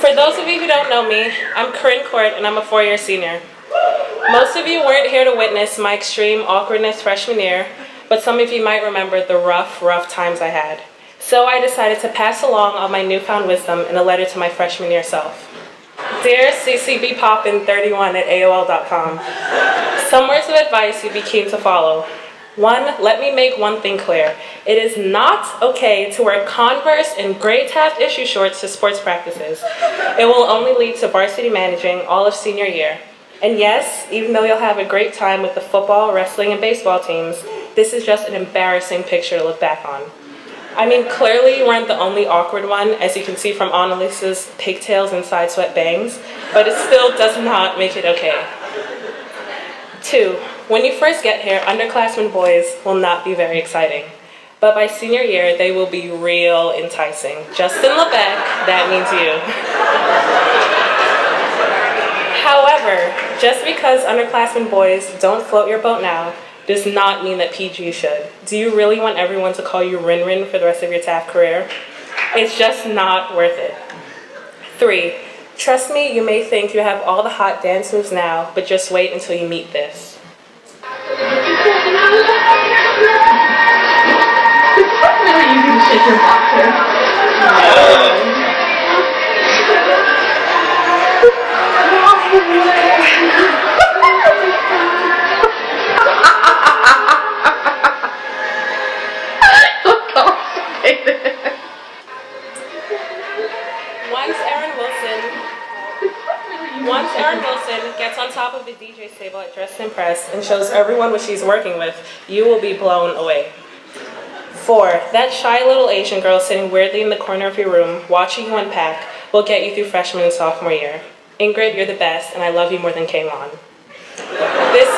For those of you who don't know me, I'm Corin Cort and I'm a 4-year senior. Most of you weren't here to witness my extreme awkwardness freshman year, but some of you might remember the rough times I had. So I decided to pass along all my newfound wisdom in a letter to my freshman year self. Dear ccbpoppin31@aol.com, some words of advice you'd be keen to follow. 1, let me make one thing clear. It is not okay to wear Converse and gray Taft issue shorts to sports practices. It will only lead to varsity managing all of senior year. And yes, even though you'll have a great time with the football, wrestling, and baseball teams, this is just an embarrassing picture to look back on. I mean, clearly you weren't the only awkward one, as you can see from Annelies's pigtails and side swept bangs, but it still does not make it okay. 2, when you first get here, underclassmen boys will not be very exciting. But by senior year, they will be real enticing. Justin Lebec, that means you. However, just because underclassmen boys don't float your boat now, does not mean that PG should. Do you really want everyone to call you Rin Rin for the rest of your Taft career? It's just not worth it. 3, trust me, you may think you have all the hot dance moves now, but just wait until you meet this. It's really easy to shake your boxer. Once Erin Wilson gets on top of the DJ table at Dress and Press and shows everyone what she's working with, you will be blown away. 4, that shy little Asian girl sitting weirdly in the corner of your room, watching you unpack, will get you through freshman and sophomore year. Ingrid, you're the best, and I love you more than Kaylon. This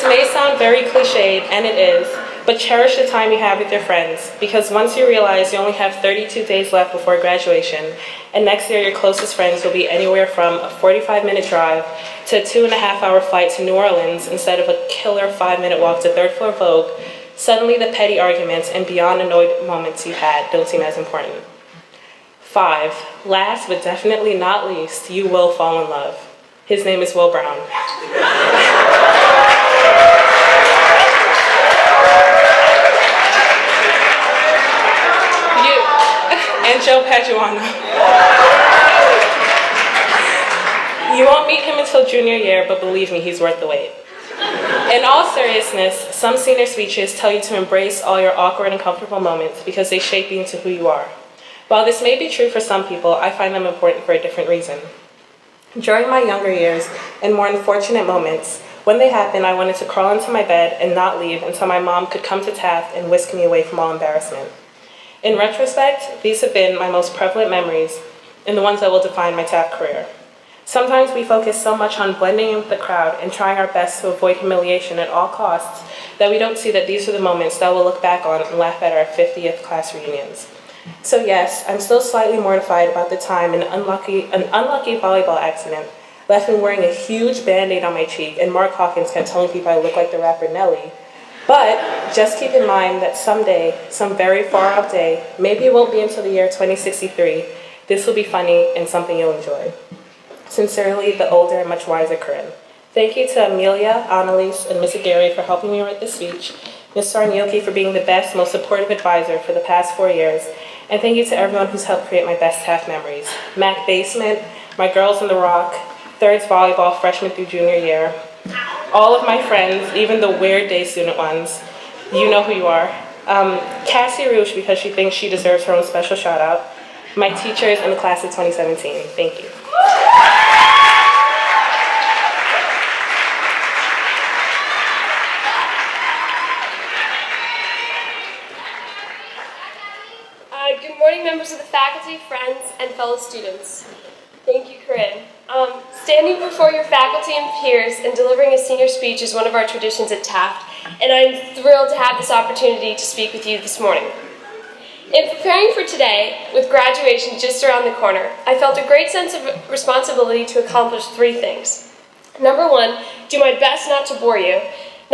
may sound very cliched, and it is, but cherish the time you have with your friends, because once you realize you only have 32 days left before graduation, and next year your closest friends will be anywhere from a 45-minute drive to a 2.5-hour flight to New Orleans instead of a killer 5-minute walk to 3rd floor Vogue, suddenly the petty arguments and beyond annoyed moments you've had don't seem as important. 5, last but definitely not least, you will fall in love. His name is Will Brown. And Joe Paduano. You won't meet him until junior year, but believe me, he's worth the wait. In all seriousness, some senior speeches tell you to embrace all your awkward and uncomfortable moments because they shape you into who you are. While this may be true for some people, I find them important for a different reason. During my younger years and more unfortunate moments, when they happened, I wanted to crawl into my bed and not leave until my mom could come to Taft and whisk me away from all embarrassment. In retrospect, these have been my most prevalent memories and the ones that will define my Taft career. Sometimes we focus so much on blending in with the crowd and trying our best to avoid humiliation at all costs that we don't see that these are the moments that we'll look back on and laugh at our 50th class reunions. So yes, I'm still slightly mortified about the time an unlucky volleyball accident left me wearing a huge Band-Aid on my cheek and Mark Hawkins kept telling people I look like the rapper Nelly. But just keep in mind that someday, some very far off day, maybe it won't be until the year 2063, this will be funny and something you'll enjoy. Sincerely, the older and much wiser Corin. Thank you to Amelia, Annelies, and Ms. Aguirre for helping me write this speech, Ms. Sarnioki for being the best, most supportive advisor for the past 4 years, and thank you to everyone who's helped create my best Taft memories. Mac Basement, my girls in the Rock, thirds volleyball freshman through junior year, all of my friends, even the weird day student ones, you know who you are. Cassie Rouge, because she thinks she deserves her own special shout out. My teachers in the class of 2017, thank you. Good morning, members of the faculty, friends, and fellow students. Thank you, Corin. Standing before your faculty and peers and delivering a senior speech is one of our traditions at Taft, and I'm thrilled to have this opportunity to speak with you this morning. In preparing for today, with graduation just around the corner, I felt a great sense of responsibility to accomplish 3 things. Number 1, do my best not to bore you.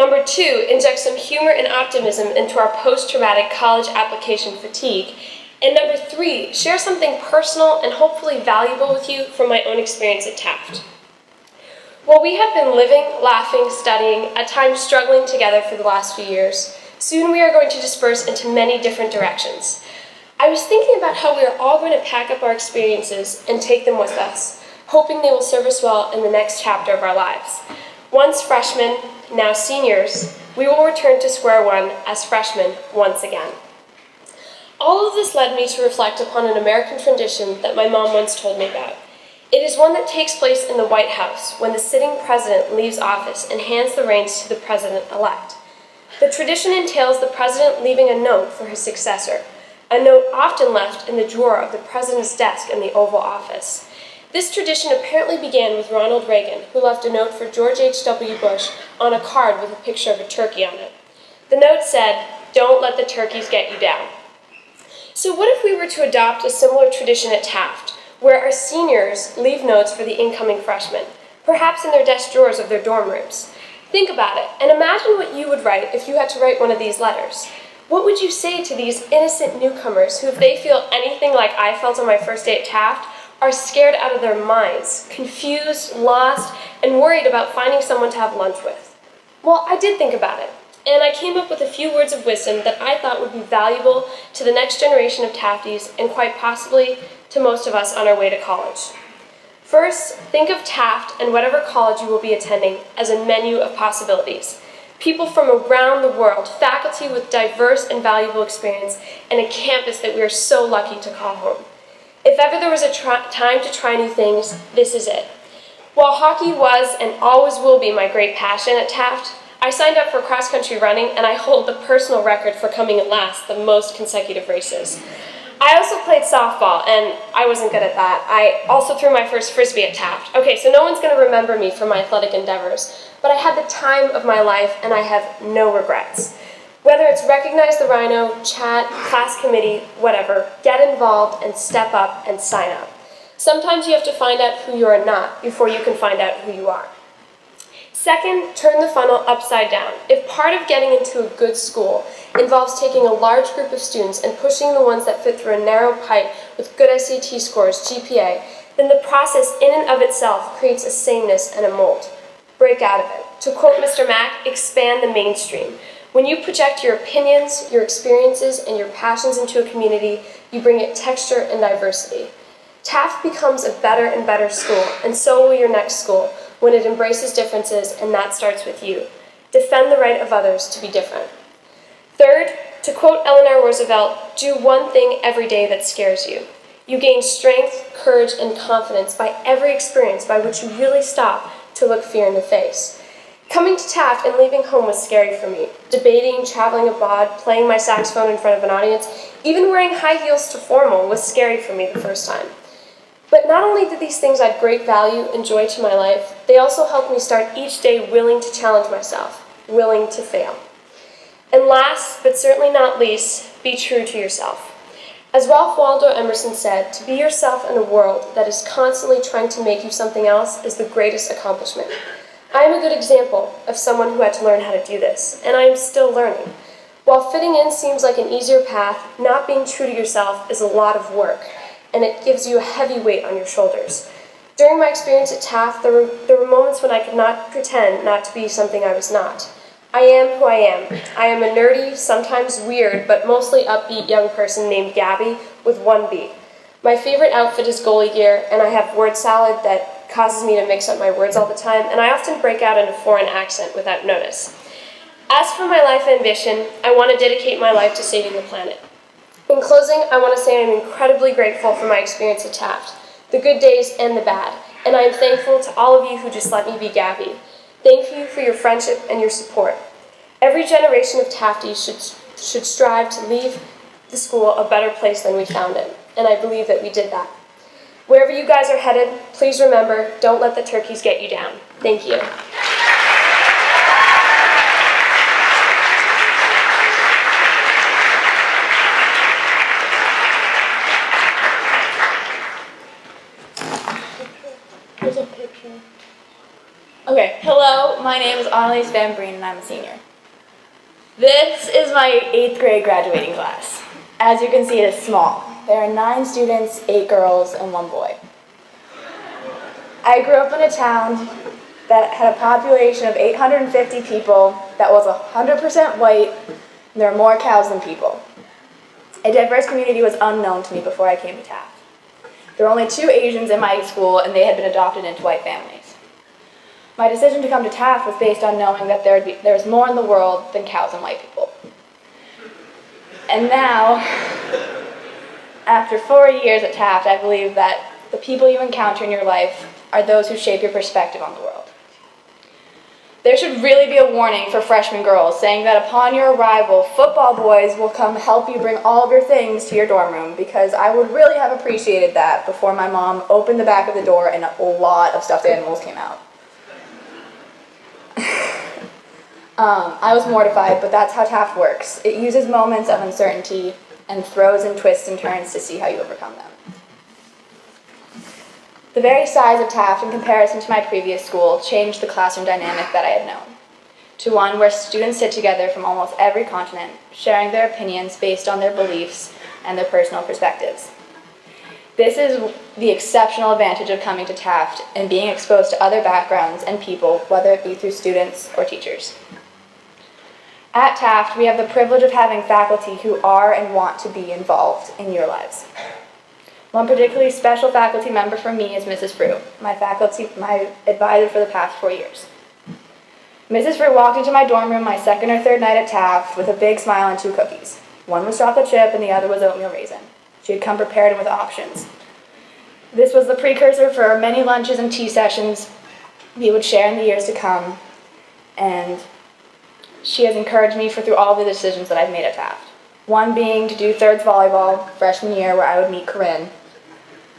Number 2, inject some humor and optimism into our post-traumatic college application fatigue. And number 3, share something personal and hopefully valuable with you from my own experience at Taft. While we have been living, laughing, studying, at times struggling together for the last few years, soon we are going to disperse into many different directions. I was thinking about how we are all going to pack up our experiences and take them with us, hoping they will serve us well in the next chapter of our lives. Once freshmen, now seniors, we will return to square one as freshmen once again. All of this led me to reflect upon an American tradition that my mom once told me about. It is one that takes place in the White House when the sitting president leaves office and hands the reins to the president-elect. The tradition entails the president leaving a note for his successor, a note often left in the drawer of the president's desk in the Oval Office. This tradition apparently began with Ronald Reagan, who left a note for George H.W. Bush on a card with a picture of a turkey on it. The note said, "Don't let the turkeys get you down." So what if we were to adopt a similar tradition at Taft, where our seniors leave notes for the incoming freshmen, perhaps in their desk drawers of their dorm rooms? Think about it, and imagine what you would write if you had to write one of these letters. What would you say to these innocent newcomers who, if they feel anything like I felt on my first day at Taft, are scared out of their minds, confused, lost, and worried about finding someone to have lunch with? Well, I did think about it, and I came up with a few words of wisdom that I thought would be valuable to the next generation of Tafties and quite possibly to most of us on our way to college. First, think of Taft and whatever college you will be attending as a menu of possibilities. People from around the world, faculty with diverse and valuable experience, and a campus that we are so lucky to call home. If ever there was a time to try new things, this is it. While hockey was and always will be my great passion at Taft, I signed up for cross-country running, and I hold the personal record for coming in last the most consecutive races. I also played softball, and I wasn't good at that. I also threw my first Frisbee at Taft. Okay, so no one's going to remember me for my athletic endeavors, but I had the time of my life, and I have no regrets. Whether it's recognize the rhino, chat, class committee, whatever, get involved and step up and sign up. Sometimes you have to find out who you are not before you can find out who you are. Second, turn the funnel upside down. If part of getting into a good school involves taking a large group of students and pushing the ones that fit through a narrow pipe with good SAT scores, GPA, then the process in and of itself creates a sameness and a mold. Break out of it. To quote Mr. Mack, expand the mainstream. When you project your opinions, your experiences, and your passions into a community, you bring it texture and diversity. Taft becomes a better and better school, and so will your next school, when it embraces differences, and that starts with you. Defend the right of others to be different. Third, to quote Eleanor Roosevelt, do one thing every day that scares you. You gain strength, courage, and confidence by every experience by which you really stop to look fear in the face. Coming to Taft and leaving home was scary for me. Debating, traveling abroad, playing my saxophone in front of an audience, even wearing high heels to formal was scary for me the first time. But not only did these things add great value and joy to my life, they also helped me start each day willing to challenge myself, willing to fail. And last, but certainly not least, be true to yourself. As Ralph Waldo Emerson said, to be yourself in a world that is constantly trying to make you something else is the greatest accomplishment. I am a good example of someone who had to learn how to do this, and I am still learning. While fitting in seems like an easier path, not being true to yourself is a lot of work, and it gives you a heavy weight on your shoulders. During my experience at Taft, there were moments when I could not pretend not to be something I was not. I am who I am. I am a nerdy, sometimes weird, but mostly upbeat young person named Gaby with one B. My favorite outfit is goalie gear, and I have word salad that causes me to mix up my words all the time, and I often break out in a foreign accent without notice. As for my life ambition, I want to dedicate my life to saving the planet. In closing, I want to say I'm incredibly grateful for my experience at Taft, the good days and the bad, and I am thankful to all of you who just let me be Gaby. Thank you for your friendship and your support. Every generation of Tafties should strive to leave the school a better place than we found it, and I believe that we did that. Wherever you guys are headed, please remember, don't let the turkeys get you down. Thank you. There's a picture. Okay, hello, My name is Annelies van Breen and I'm a senior. This is my 8th grade graduating class. As you can see, it is small. There are 9 students, 8 girls, and 1 boy. I grew up in a town that had a population of 850 people that was 100% white, and there were more cows than people. A diverse community was unknown to me before I came to Taft. There were only 2 Asians in my school, and they had been adopted into white families. My decision to come to Taft was based on knowing that there was more in the world than cows and white people. And now, after 4 years at Taft, I believe that the people you encounter in your life are those who shape your perspective on the world. There should really be a warning for freshman girls saying that upon your arrival, football boys will come help you bring all of your things to your dorm room, because I would really have appreciated that before my mom opened the back of the door and a lot of stuffed animals came out. I was mortified, but that's how Taft works. It uses moments of uncertainty and throws and twists and turns to see how you overcome them. The very size of Taft in comparison to my previous school changed the classroom dynamic that I had known, to one where students sit together from almost every continent, sharing their opinions based on their beliefs and their personal perspectives. This is the exceptional advantage of coming to Taft and being exposed to other backgrounds and people, whether it be through students or teachers. At Taft, we have the privilege of having faculty who are and want to be involved in your lives. One particularly special faculty member for me is Mrs. Frew, my advisor for the past 4 years. Mrs. Frew walked into my dorm room my 2nd or 3rd night at Taft with a big smile and 2 cookies. One was chocolate chip and the other was oatmeal raisin. She had come prepared and with options. This was the precursor for many lunches and tea sessions we would share in the years to come, and she has encouraged me through all the decisions that I've made at Taft. One being to do thirds volleyball freshman year, where I would meet Corin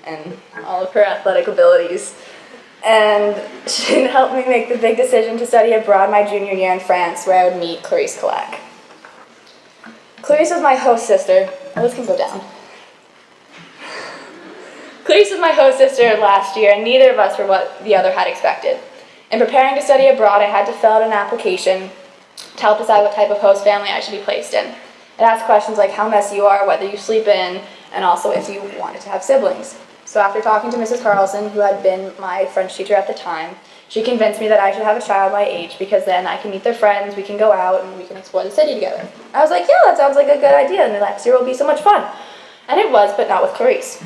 and all of her athletic abilities. And she helped me make the big decision to study abroad my junior year in France, where I would meet Elias Clough. Clarice was my host sister. Oh, this can go down. Clarice was my host sister last year, and neither of us were what the other had expected. In preparing to study abroad, I had to fill out an application to help decide what type of host family I should be placed in. It asked questions like how messy you are, whether you sleep in, and also if you wanted to have siblings. So after talking to Mrs. Carlson, who had been my French teacher at the time, she convinced me that I should have a child my age, because then I can meet their friends, we can go out, and we can explore the city together. I was like, yeah, that sounds like a good idea, and the next year will be so much fun. And it was, but not with Clarice.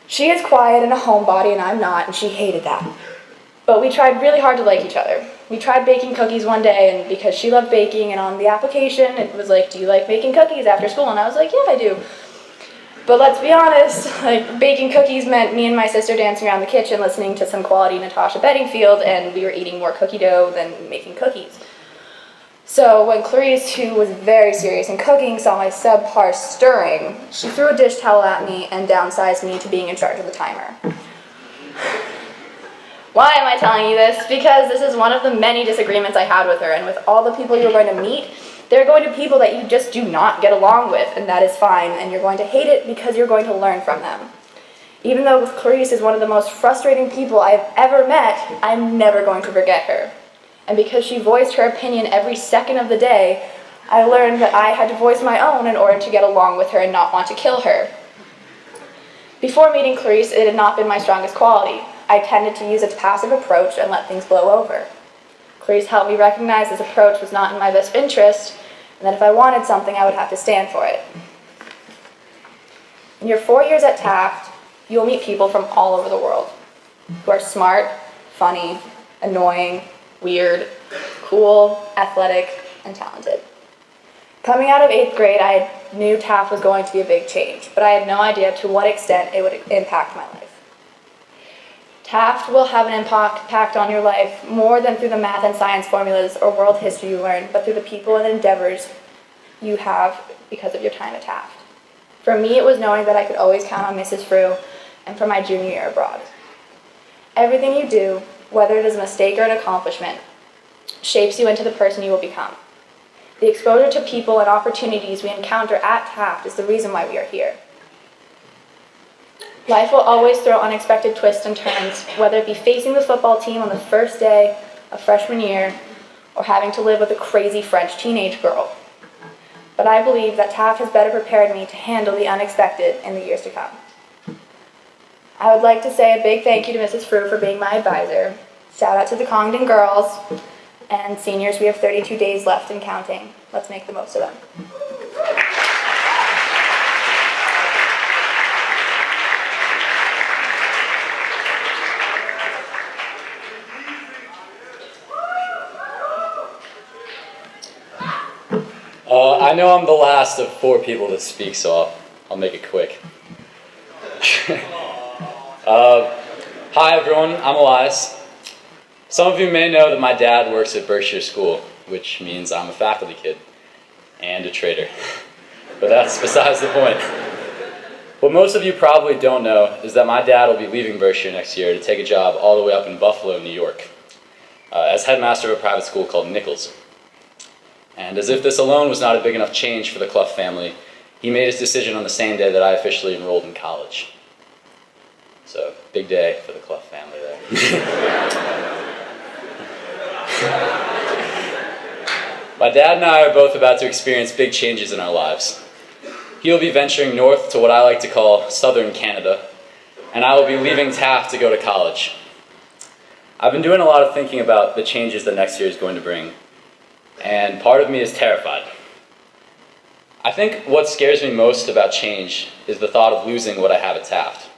She is quiet and a homebody, and I'm not, and she hated that. But we tried really hard to like each other. We tried baking cookies one day, and because she loved baking, and on the application, it was like, do you like baking cookies after school? And I was like, yeah, I do. But let's be honest, like, baking cookies meant me and my sister dancing around the kitchen, listening to some quality Natasha Bedingfield, and we were eating more cookie dough than making cookies. So when Clarice, who was very serious in cooking, saw my subpar stirring, she threw a dish towel at me and downsized me to being in charge of the timer. Why am I telling you this? Because this is one of the many disagreements I had with her, and with all the people you're going to meet, there are going to be people that you just do not get along with, and that is fine, and you're going to hate it because you're going to learn from them. Even though Clarice is one of the most frustrating people I've ever met, I'm never going to forget her. And because she voiced her opinion every second of the day, I learned that I had to voice my own in order to get along with her and not want to kill her. Before meeting Clarice, it had not been my strongest quality. I tended to use a passive approach and let things blow over. Clarice helped me recognize this approach was not in my best interest, and that if I wanted something, I would have to stand for it. In your 4 years at Taft, you will meet people from all over the world who are smart, funny, annoying, weird, cool, athletic, and talented. Coming out of 8th grade, I knew Taft was going to be a big change, but I had no idea to what extent it would impact my life. Taft will have an impact on your life more than through the math and science formulas or world history you learn, but through the people and endeavors you have because of your time at Taft. For me, it was knowing that I could always count on Mrs. Frew, and for my junior year abroad. Everything you do, whether it is a mistake or an accomplishment, shapes you into the person you will become. The exposure to people and opportunities we encounter at Taft is the reason why we are here. Life will always throw unexpected twists and turns, whether it be facing the football team on the first day of freshman year or having to live with a crazy French teenage girl. But I believe that Taft has better prepared me to handle the unexpected in the years to come. I would like to say a big thank you to Mrs. Frew for being my advisor. Shout out to the Congdon girls, and seniors, we have 32 days left and counting. Let's make the most of them. I know I'm the last of 4 people to speak, so I'll make it quick. Hi everyone, I'm Elias. Some of you may know that my dad works at Berkshire School, which means I'm a faculty kid and a traitor. But that's besides the point. What most of you probably don't know is that my dad will be leaving Berkshire next year to take a job all the way up in Buffalo, New York, as headmaster of a private school called Nichols. And as if this alone was not a big enough change for the Clough family, he made his decision on the same day that I officially enrolled in college. So, big day for the Clough family there. My dad and I are both about to experience big changes in our lives. He will be venturing north to what I like to call southern Canada, and I will be leaving Taft to go to college. I've been doing a lot of thinking about the changes that next year is going to bring, and part of me is terrified. I think what scares me most about change is the thought of losing what I have at Taft.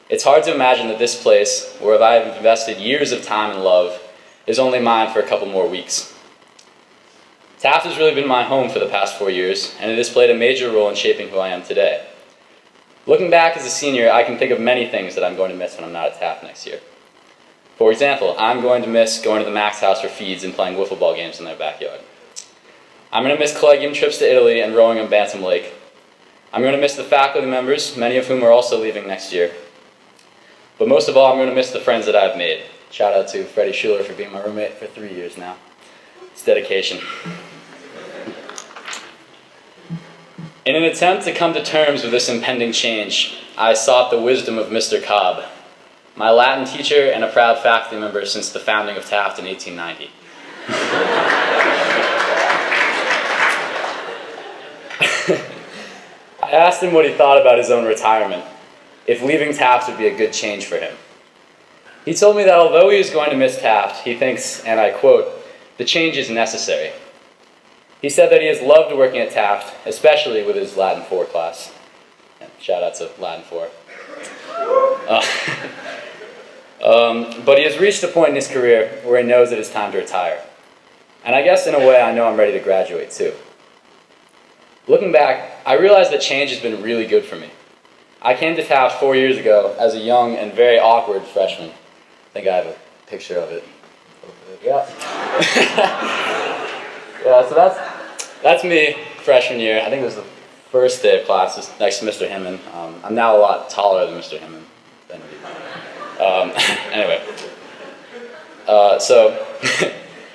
It's hard to imagine that this place, where I have invested years of time and love, is only mine for a couple more weeks. Taft has really been my home for the past 4 years, and it has played a major role in shaping who I am today. Looking back as a senior, I can think of many things that I'm going to miss when I'm not at Taft next year. For example, I'm going to miss going to the Max house for feeds and playing wiffle ball games in their backyard. I'm going to miss collegium trips to Italy and rowing on Bantam Lake. I'm going to miss the faculty members, many of whom are also leaving next year. But most of all, I'm going to miss the friends that I've made. Shout out to Freddie Schuler for being my roommate for 3 years now. It's dedication. In an attempt to come to terms with this impending change, I sought the wisdom of Mr. Cobb, my Latin teacher and a proud faculty member since the founding of Taft in 1890. I asked him what he thought about his own retirement, if leaving Taft would be a good change for him. He told me that although he is going to miss Taft, he thinks, and I quote, "the change is necessary." He said that he has loved working at Taft, especially with his Latin 4 class. Yeah, shout out to Latin 4. But he has reached a point in his career where he knows that it's time to retire. And I guess in a way I know I'm ready to graduate too. Looking back, I realized that change has been really good for me. I came to Taft 4 years ago as a young and very awkward freshman. I think I have a picture of it. Yeah. Yeah, so that's me, freshman year. I think it was the first day of classes next to Mr. Hinman. I'm now a lot taller than Mr. Hinman. Anyway. So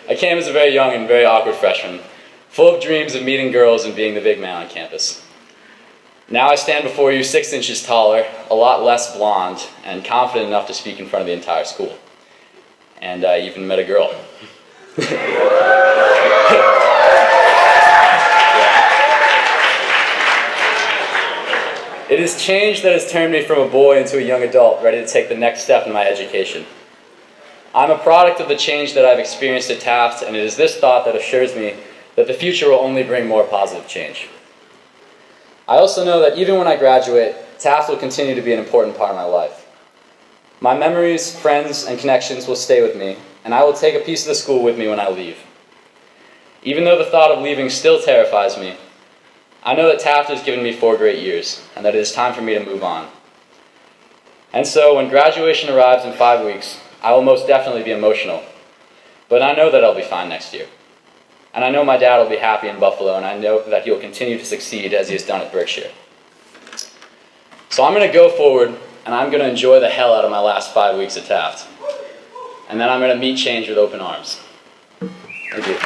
I came as a very young and very awkward freshman, full of dreams of meeting girls and being the big man on campus. Now I stand before you 6 inches taller, a lot less blonde, and confident enough to speak in front of the entire school. And I even met a girl. It is change that has turned me from a boy into a young adult, ready to take the next step in my education. I'm a product of the change that I've experienced at Taft, and it is this thought that assures me that the future will only bring more positive change. I also know that even when I graduate, Taft will continue to be an important part of my life. My memories, friends, and connections will stay with me, and I will take a piece of the school with me when I leave. Even though the thought of leaving still terrifies me, I know that Taft has given me 4 great years, and that it is time for me to move on. And so, when graduation arrives in 5 weeks, I will most definitely be emotional. But I know that I'll be fine next year. And I know my dad will be happy in Buffalo, and I know that he'll continue to succeed as he has done at Berkshire. So I'm going to go forward, and I'm going to enjoy the hell out of my last 5 weeks at Taft. And then I'm going to meet change with open arms. Thank you.